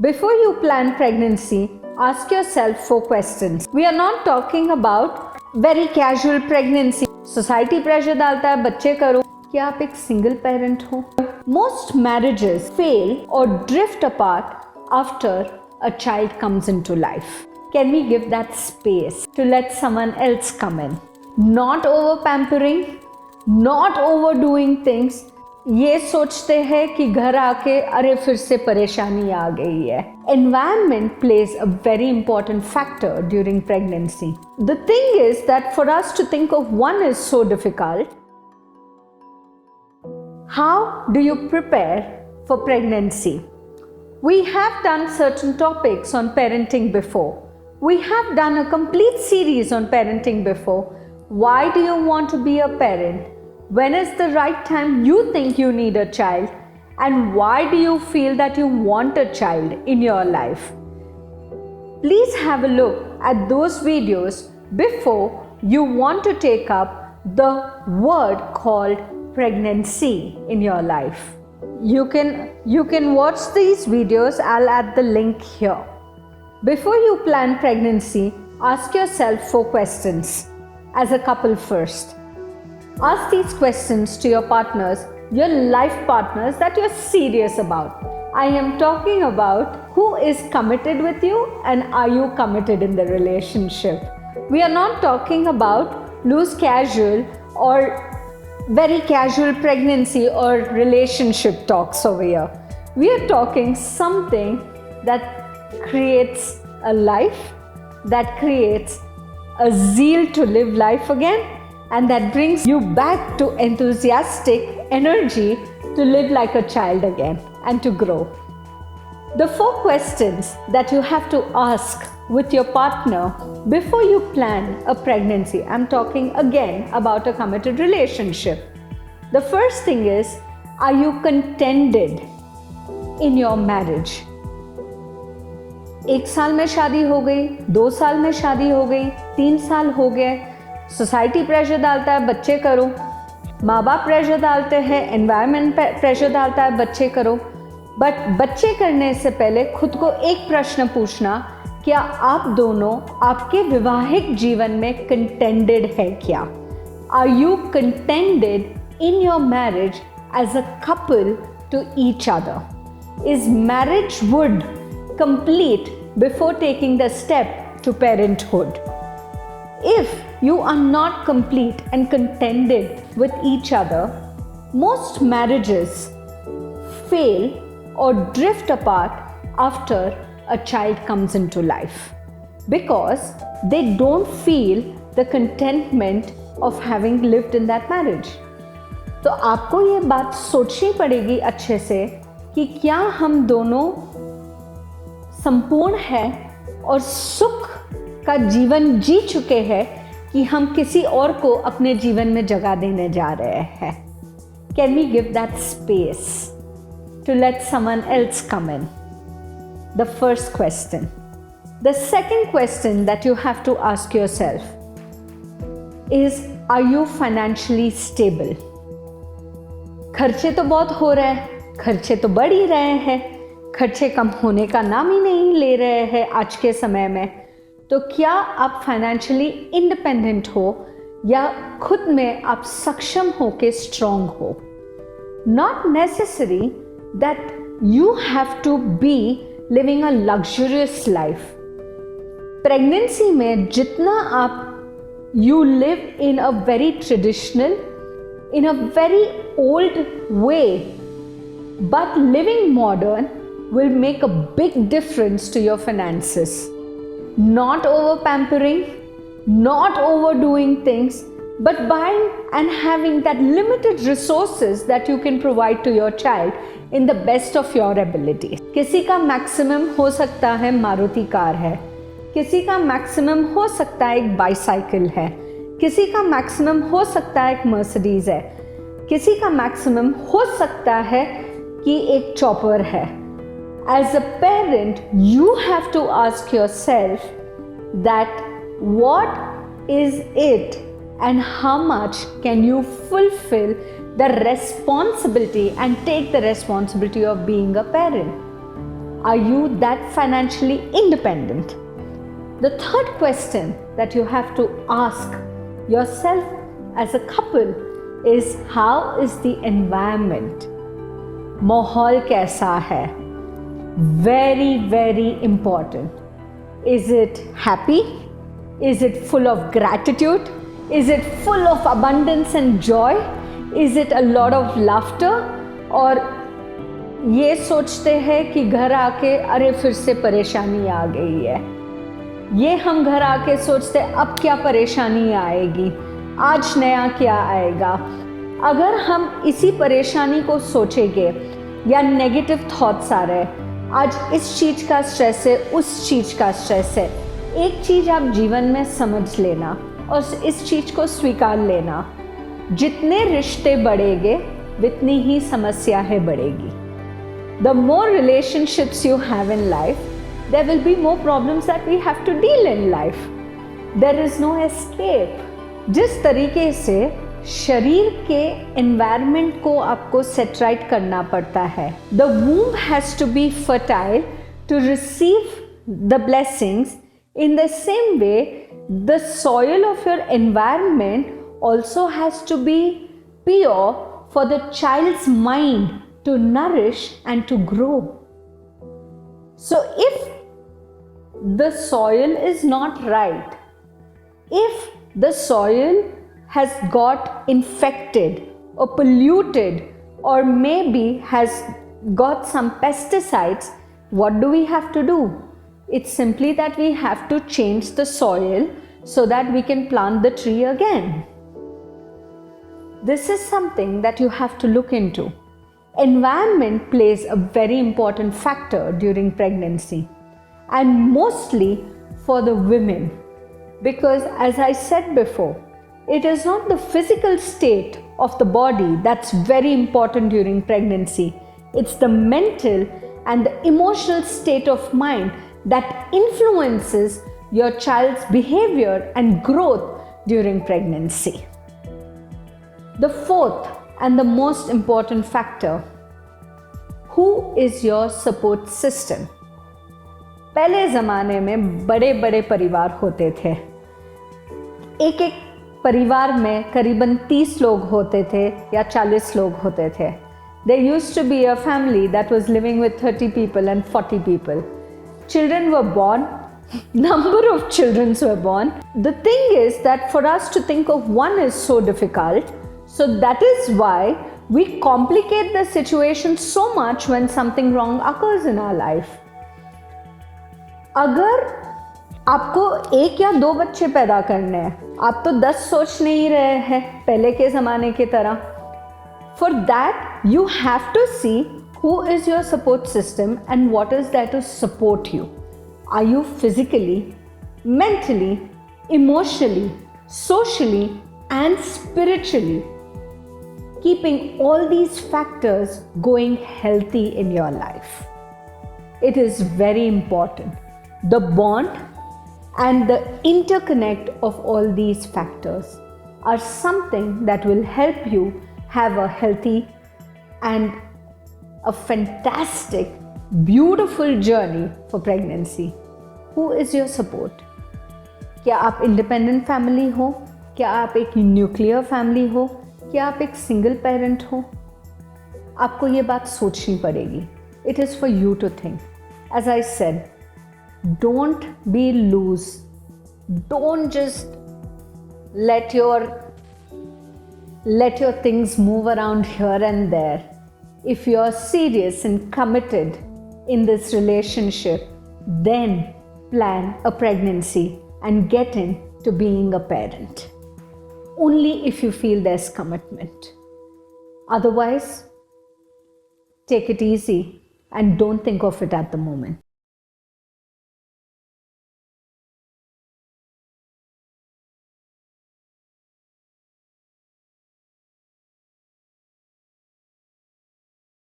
Before you plan pregnancy, ask yourself 4 questions. We are not talking about very casual pregnancy. Society pressure डालता है बच्चे करो. क्या आप एक single parent हो? Most marriages fail or drift apart after a child comes into life. Can we give that space to let someone else come in? Not over pampering, not overdoing things. ये सोचते हैं कि घर आके अरे फिर से परेशानी आ गई है. Environment plays a very important factor during pregnancy. The thing is that for us to think of one is so difficult. How do you prepare for pregnancy? We have done certain topics on parenting before. We have done a complete series on parenting before. Why do you want to be a parent? When is the right time you think you need a child? And why do you feel that you want a child in your life? Please have a look at those videos before you want to take up the word called pregnancy in your life. You can watch these videos. I'll add the link here. Before you plan pregnancy, ask yourself 4 questions as a couple first. Ask these questions to your partners, your life partners that you're serious about. I am talking about who is committed with you and are you committed in the relationship. We are not talking about loose casual or very casual pregnancy or relationship talks over here. We are talking something that creates a life, that creates a zeal to live life again, and that brings you back to enthusiastic energy to live like a child again and to grow. The 4 questions that you have to ask with your partner before you plan a pregnancy. I'm talking again about a committed relationship. The first thing is, are you contented in your marriage? 1 साल में शादी हो गई, 2 साल में शादी हो गई, 3 साल हो गए. सोसाइटी प्रेशर डालता है बच्चे करो, माँ बाप प्रेशर डालते हैं, एनवायरनमेंट प्रेशर डालता है बच्चे करो. बट बच्चे करने से पहले खुद को एक प्रश्न पूछना, क्या आप दोनों आपके वैवाहिक जीवन में कंटेंटेड है क्या? Are you contented in your marriage as a couple to each other? Is marriage would complete before taking the step to parenthood? If you are not complete and contented with each other, most marriages fail or drift apart after a child comes into life because they don't feel the contentment of having lived in that marriage. तो आपको ये बात सोचनी पड़ेगी अच्छे से कि क्या हम दोनों संपूर्ण है और सुख का जीवन जी चुके हैं कि हम किसी और को अपने जीवन में जगह देने जा रहे हैं. Can we give that space to let someone else come in? The first question. The second question that you have to ask yourself is, are you financially stable? खर्चे तो बहुत हो रहे हैं, खर्चे तो बढ़ ही रहे हैं, खर्चे कम होने का नाम ही नहीं ले रहे हैं आज के समय में. तो क्या आप फाइनेंशियली इंडिपेंडेंट हो या खुद में आप सक्षम हो के स्ट्रॉन्ग हो? Not necessary that you have to be living a luxurious life. Pregnancy में जितना आप you live in a very traditional, in a very old way, but living modern will make a big difference to your finances. Not over pampering, not overdoing things, but buying and having that limited resources that you can provide to your child in the best of your ability. किसी का maximum हो सकता है Maruti car है, किसी का maximum हो सकता है एक बाईसाइकिल है, किसी का मैक्सिमम हो सकता है एक मर्सिडीज है, किसी का मैक्सिमम हो सकता है कि एक चॉपर है. As a parent, you have to ask yourself that what is it and how much can you fulfill the responsibility and take the responsibility of being a parent. Are you that financially independent? The third question that you have to ask yourself as a couple is, how is the environment? माहौल कैसा है? Very, very important. Is it happy? Is it full of gratitude? Is it full of abundance and joy? Is it a lot of laughter? और ये सोचते हैं कि घर आके अरे फिर से परेशानी आ गई है. ये हम घर आके सोचते अब क्या परेशानी आएगी, आज नया क्या आएगा. अगर हम इसी परेशानी को सोचेंगे या नेगेटिव थॉट्स आ रहे हैं, आज इस चीज़ का स्ट्रेस है, उस चीज़ का स्ट्रेस है. एक चीज़ आप जीवन में समझ लेना और इस चीज़ को स्वीकार लेना, जितने रिश्ते बढ़ेंगे उतनी ही समस्याएं बढ़ेगी. The more relationships you have in life, there will be more problems that we have to deal in life. There is no escape. जिस तरीके से शरीर के environment को आपको set right करना पड़ता है. The womb has to be fertile to receive the blessings. In the same way, the soil of your environment also has to be pure for the child's mind to nourish and to grow. So if the soil is not right, if the soil has got infected or polluted or maybe has got some pesticides, what do we have to do? It's simply that we have to change the soil so that we can plant the tree again. This is something that you have to look into. Environment plays a very important factor during pregnancy, and mostly for the women, because as I said before, it is not the physical state of the body that's very important during pregnancy. It's the mental and the emotional state of mind that influences your child's behavior and growth during pregnancy. The fourth and the most important factor, who is your support system? पहले ज़माने में बड़े बड़े परिवार होते थे. एक एक परिवार में करीबन 30 लोग होते थे या 40 लोग होते थे. There used to be a family that was living with 30 people and 40 people. Children were born, number of children were born. The thing is that for us to think of one is so difficult. So that is why we complicate the situation so much when something wrong occurs in our life. अगर आपको एक या दो बच्चे पैदा करने हैं, आप तो 10 सोच नहीं रहे हैं पहले के ज़माने की तरह. For that, you have to see who is your support system and what is there to support you. Are you physically, mentally, emotionally, socially, and spiritually keeping all these factors going healthy in your life? It is very important. The bond and the interconnect of all these factors are something that will help you have a healthy and a fantastic, beautiful journey for pregnancy. Who is your support? क्या आप independent family हो? क्या आप एक nuclear family हो? क्या आप एक सिंगल पेरेंट हो? आपको ये बात सोचनी पड़ेगी. It is for you to think. As I said, don't be loose. Don't just let your things move around here and there. If you're serious and committed in this relationship, then plan a pregnancy and get into being a parent. Only if you feel there's commitment. Otherwise, take it easy and don't think of it at the moment.